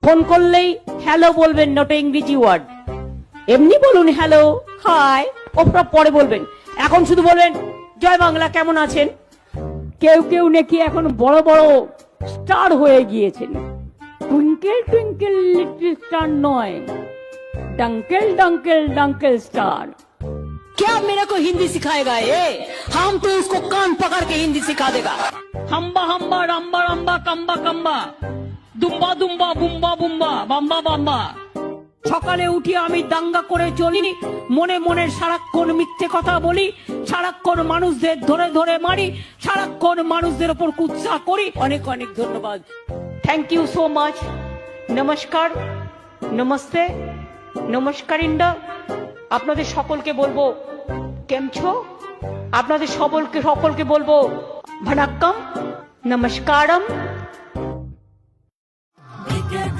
Phone করলেই hello বলবেন, not ইংরেজি ওয়ার্ড। এমনি বলুন হ্যালো, হাই, ওপরা পরে বলবেন। এখন শুধু বলবেন জয় বাংলা, কেমন আছেন। কেউ কেউ নাকি এখন বড় বড় স্টার হয়ে গিয়েছেন। টুইঙ্কেল টুইঙ্কেল লিটল স্টার নয়, डंकेल डंकेल डंकेल स्टार। क्या मेरे को हिंदी सिखाएगा ये? हम तो उसको कान पकड़ के हिंदी सिखा देगा। हम्बा हम्बा रम्बा रम्बा कम्बा कम्बा, दुम्बा दुम्बा बुम्बा बुम्बा बाम्बा बाम्बा। সকালে উঠি আমি দাঙ্গা করে চলি, মনে মনে সারাক্ষণ মিথ্যে কথা বলি, সারাক্ষণ মানুষদের ধরে ধরে মারি, সারাক্ষণ মানুষদের উপর কুৎসা করি। অনেক অনেক ধন্যবাদ। Thank you so much. নমস্কার, নমস্তে, নমস্কার ইন্ডা। আপনাদের সকলকে বলবো কেম ছো, আপনাদের সকলকে বলবো ভানাক্কাম, নমস্কারম।